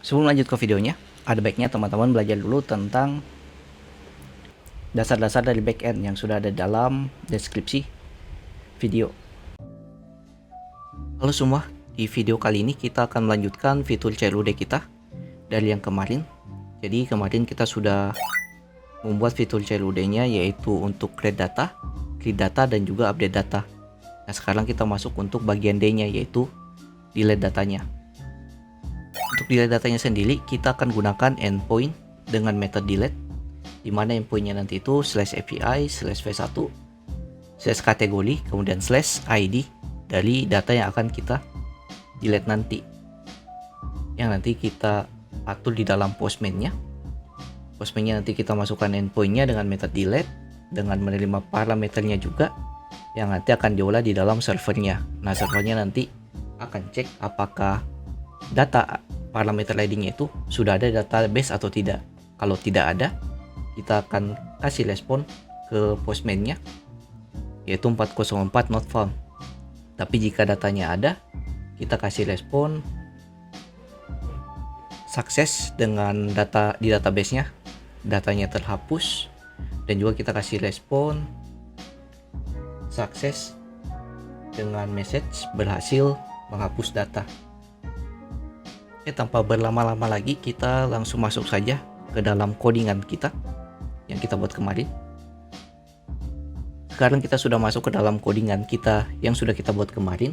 Sebelum lanjut ke videonya, ada baiknya teman-teman belajar dulu tentang dasar-dasar dari backend yang sudah ada dalam deskripsi video. Halo semua, di video kali ini kita akan melanjutkan fitur CLUD kita dari yang kemarin. Jadi kemarin kita sudah membuat fitur CLUD-nya yaitu untuk create data, read data, dan juga update data. Nah sekarang kita masuk untuk bagian D-nya yaitu delete datanya. Untuk delete datanya sendiri, kita akan gunakan endpoint dengan method delete, di mana endpointnya nanti itu /api /v1 /kategori kemudian /id dari data yang akan kita delete nanti, yang nanti kita atur di dalam postman-nya. Postman-nya nanti kita masukkan endpoint-nya dengan method delete dengan menerima parameternya juga, yang nanti akan diolah di dalam servernya. Nah servernya nanti akan cek apakah data parameter ID-nya itu sudah ada database atau tidak. Kalau tidak ada, kita akan kasih respon ke postman-nya yaitu 404 not found. Tapi jika datanya ada, kita kasih respon sukses dengan data di database-nya, datanya terhapus, dan juga kita kasih respon sukses dengan message berhasil menghapus data. Oke, tanpa berlama-lama lagi kita langsung masuk saja ke dalam codingan kita yang kita buat kemarin. Sekarang kita sudah masuk ke dalam codingan kita yang sudah kita buat kemarin.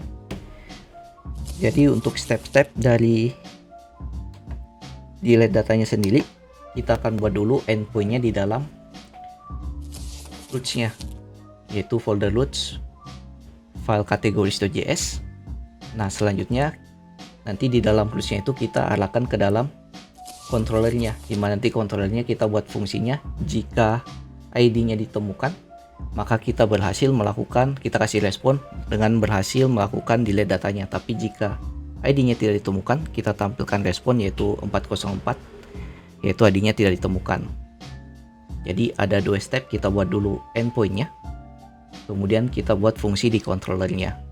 Jadi untuk step-step dari delete datanya sendiri, kita akan buat dulu endpoint-nya di dalam roots-nya, yaitu folder roots file categories.js. Nah selanjutnya nanti di dalam roots-nya itu kita arahkan ke dalam controllernya, dimana nanti controllernya kita buat fungsinya jika ID-nya ditemukan, maka kita berhasil melakukan, kita kasih respon dengan berhasil melakukan delete datanya. Tapi jika ID-nya tidak ditemukan, kita tampilkan respon yaitu 404, yaitu ID-nya tidak ditemukan. Jadi ada dua step, kita buat dulu endpoint-nya, kemudian kita buat fungsi di controllernya.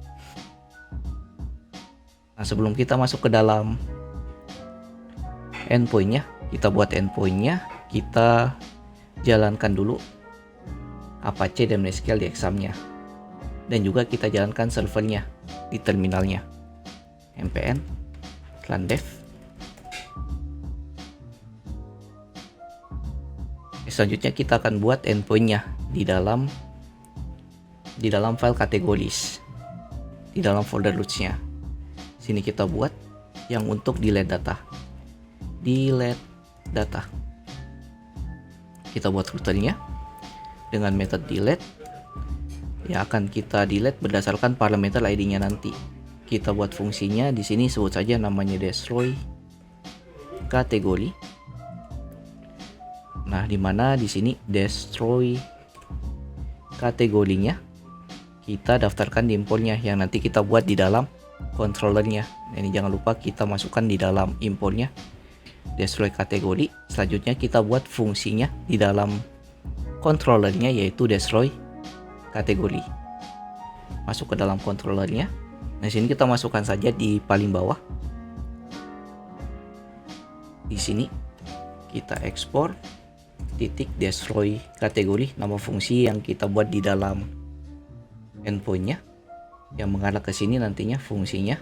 Nah sebelum kita masuk ke dalam endpoint-nya, kita buat endpoint-nya, kita jalankan dulu Apache dan MySQL di exam-nya, dan juga kita jalankan servernya di terminalnya npm /dev. Selanjutnya kita akan buat endpoint-nya di dalam file kategoris, di dalam folder roots-nya. Sini kita buat yang untuk delete data. Kita buat routernya dengan method delete yang akan kita delete berdasarkan parameter ID-nya nanti. Kita buat fungsinya di sini, sebut saja namanya destroy kategori. Nah, dimana di sini destroy kategorinya kita daftarkan di importnya yang nanti kita buat di dalam controllernya. Nah, ini jangan lupa kita masukkan di dalam importnya destroy kategori. Selanjutnya kita buat fungsinya di dalam controllernya yaitu destroy kategori. Masuk ke dalam controllernya. Nah sini kita masukkan saja di paling bawah. Di sini kita ekspor titik destroy kategori, nama fungsi yang kita buat di dalam endpointnya yang mengarah ke sini. Nantinya fungsinya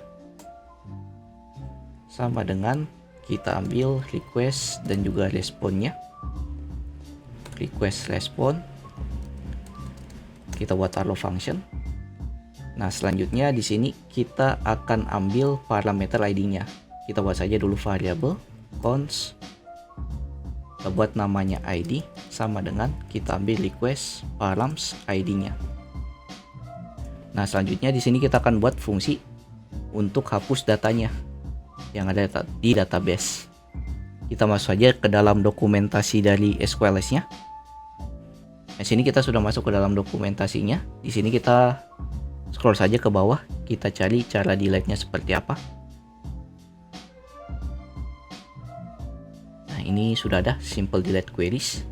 sama dengan kita ambil request dan juga responnya. Request respon kita buat taruh function. Nah selanjutnya di sini kita akan ambil parameter ID-nya. Kita buat saja dulu variable const, kita buat namanya ID sama dengan kita ambil request params ID-nya. Nah selanjutnya di sini kita akan buat fungsi untuk hapus datanya yang ada di database. Kita masuk saja ke dalam dokumentasi dari SQLS-nya. Nah, sini kita sudah masuk ke dalam dokumentasinya. Di sini kita scroll saja ke bawah, kita cari cara delete-nya seperti apa. Nah, ini sudah ada simple delete queries.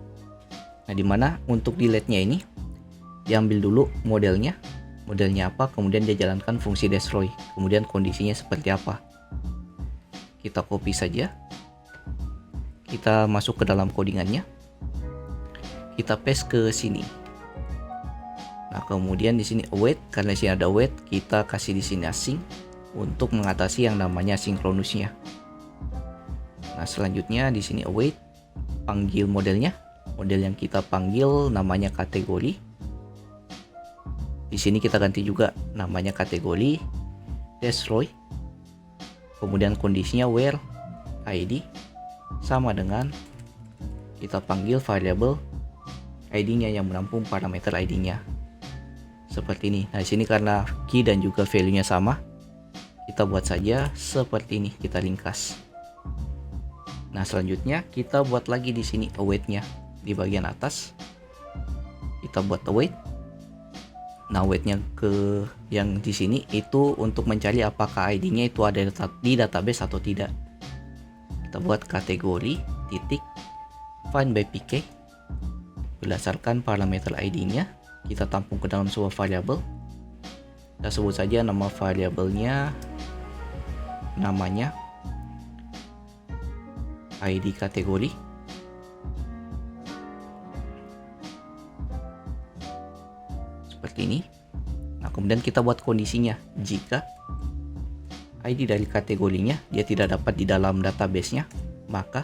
Nah, dimana untuk delete-nya ini diambil dulu modelnya apa, kemudian dia jalankan fungsi destroy, kemudian kondisinya seperti apa. Kita copy saja kita masuk ke dalam codingannya, kita paste ke sini. Nah, kemudian di sini await, karena di sini ada await, kita kasih di sini async untuk mengatasi yang namanya sinkronusnya. Nah, selanjutnya di sini await, panggil modelnya. Model yang kita panggil namanya kategori. Di sini kita ganti juga namanya kategori destroy. Kemudian kondisinya where id sama dengan kita panggil variable id-nya yang menampung parameter id-nya. Seperti ini. Nah, di sini karena key dan juga value-nya sama, kita buat saja seperti ini, kita ringkas. Nah, selanjutnya kita buat lagi di sini await-nya di bagian atas. Kita buat await. Nah, await-nya ke yang di sini itu untuk mencari apakah ID-nya itu ada di database atau tidak. Kita buat kategori titik find by pk berdasarkan parameter ID-nya. Kita tampung ke dalam sebuah variabel. Kita sebut saja nama variabelnya namanya ID kategori. Seperti ini. Nah, kemudian kita buat kondisinya. Jika ID dari kategorinya dia tidak dapat di dalam database-nya, maka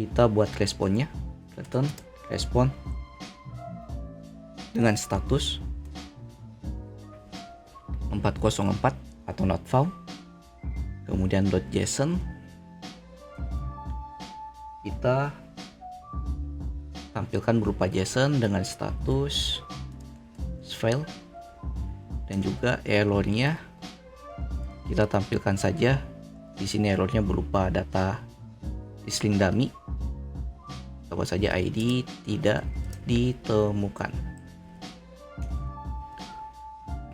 kita buat responnya, return respon dengan status 404 atau not found. Kemudian .json kita tampilkan berupa JSON dengan status file, dan juga errornya kita tampilkan saja. Di sini errornya berupa data di string dummy. Kita buat saja ID tidak ditemukan.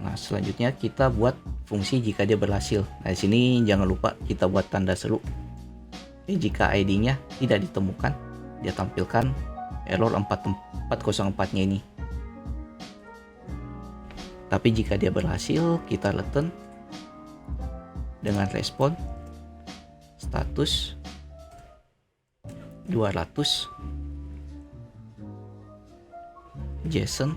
Nah, selanjutnya kita buat fungsi jika dia berhasil. Nah, di sini jangan lupa kita buat tanda seru. Jika ID-nya tidak ditemukan, dia tampilkan error 404-nya ini. Tapi jika dia berhasil, kita return dengan respon status 200 JSON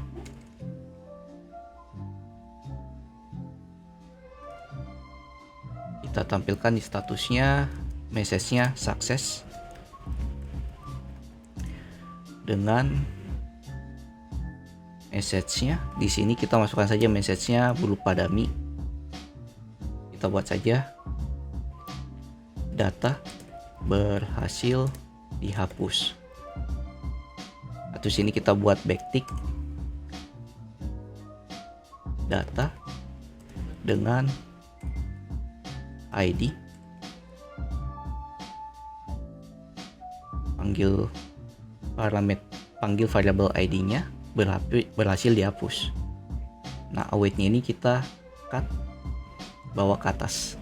kita tampilkan di statusnya message-nya sukses dengan message-nya. Di sini kita masukkan saja message-nya berupa dummy. Kita buat saja data berhasil dihapus. Atau sini kita buat backtick data dengan ID panggil variable ID-nya berhasil dihapus. Nah, await-nya ini kita cut bawa ke atas.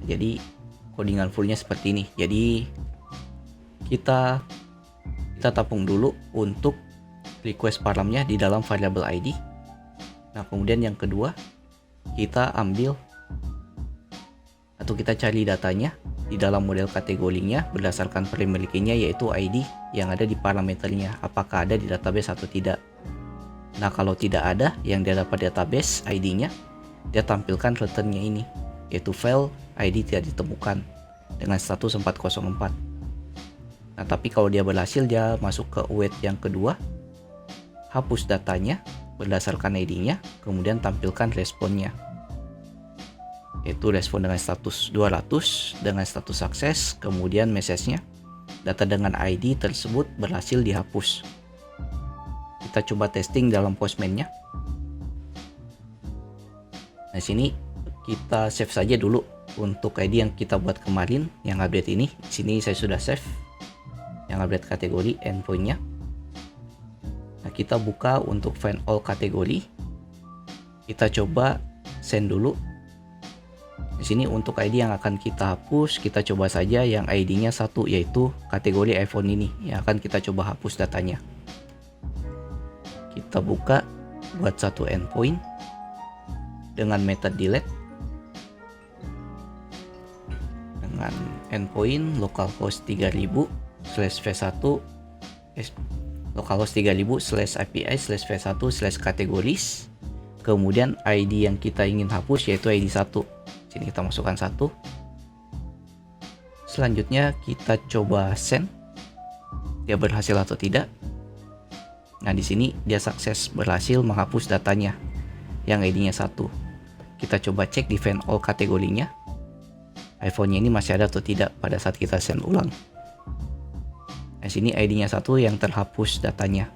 Jadi codingan fullnya seperti ini. Jadi kita tampung dulu untuk request paramnya di dalam variable ID. Nah, kemudian yang kedua kita ambil atau kita cari datanya di dalam model kategorinya berdasarkan primary-nya, yaitu ID yang ada di parameternya, apakah ada di database atau tidak. Nah, kalau tidak ada yang dia dapat database ID-nya, dia tampilkan return-nya ini, yaitu file ID tidak ditemukan dengan status 404. Nah, tapi kalau dia berhasil, dia masuk ke await yang kedua, hapus datanya berdasarkan ID-nya, kemudian tampilkan responnya, yaitu respon dengan status 200 dengan status sukses, kemudian message-nya data dengan ID tersebut berhasil dihapus. Kita coba testing dalam Postman-nya. Nah, sini kita save saja dulu untuk ID yang kita buat kemarin yang update ini. Di sini saya sudah save yang update kategori endpoint-nya. Nah, kita buka untuk find all kategori. Kita coba send dulu. Di sini untuk ID yang akan kita hapus, kita coba saja yang ID-nya 1, yaitu kategori iPhone ini yang akan kita coba hapus datanya. Kita buka buat satu endpoint dengan method delete dengan endpoint localhost 3000/v1 localhost 3000/API/v1/categories. Kemudian ID yang kita ingin hapus yaitu ID 1. Sini kita masukkan 1. Selanjutnya kita coba send. Dia berhasil atau tidak. Nah, di sini dia sukses berhasil menghapus datanya yang ID-nya 1. Kita coba cek di find all kategorinya. iPhone-nya ini masih ada atau tidak pada saat kita send ulang. Nah, sini ID-nya 1 yang terhapus datanya.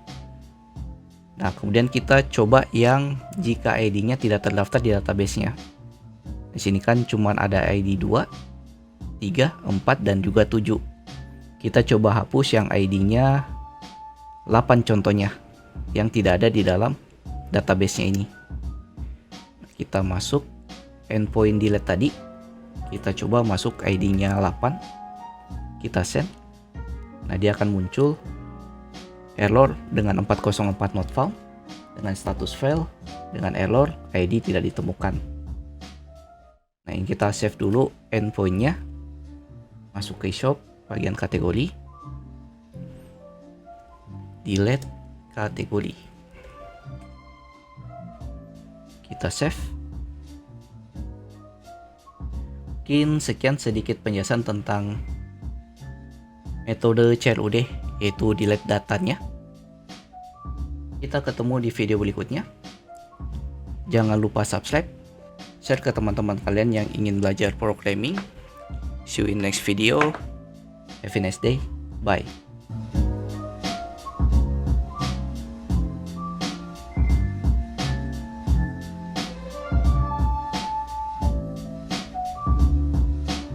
Nah, kemudian kita coba yang jika ID-nya tidak terdaftar di database-nya. Di sini kan cuma ada ID 2, 3, 4, dan juga 7. Kita coba hapus yang ID-nya 8 contohnya yang tidak ada di dalam database-nya ini. Kita masuk endpoint delete tadi. Kita coba masuk ID-nya 8. Kita send. Nah, dia akan muncul error dengan 404 not found, dengan status file, dengan error ID tidak ditemukan. Nah, ini kita save dulu endpoint-nya. Masuk ke shop, bagian kategori. Delete kategori. Kita save. Mungkin sekian sedikit penjelasan tentang metode CLUD, yaitu delete datanya. Kita ketemu di video berikutnya. Jangan lupa subscribe, share ke teman-teman kalian yang ingin belajar programming. See you in next video. Have a nice day. Bye.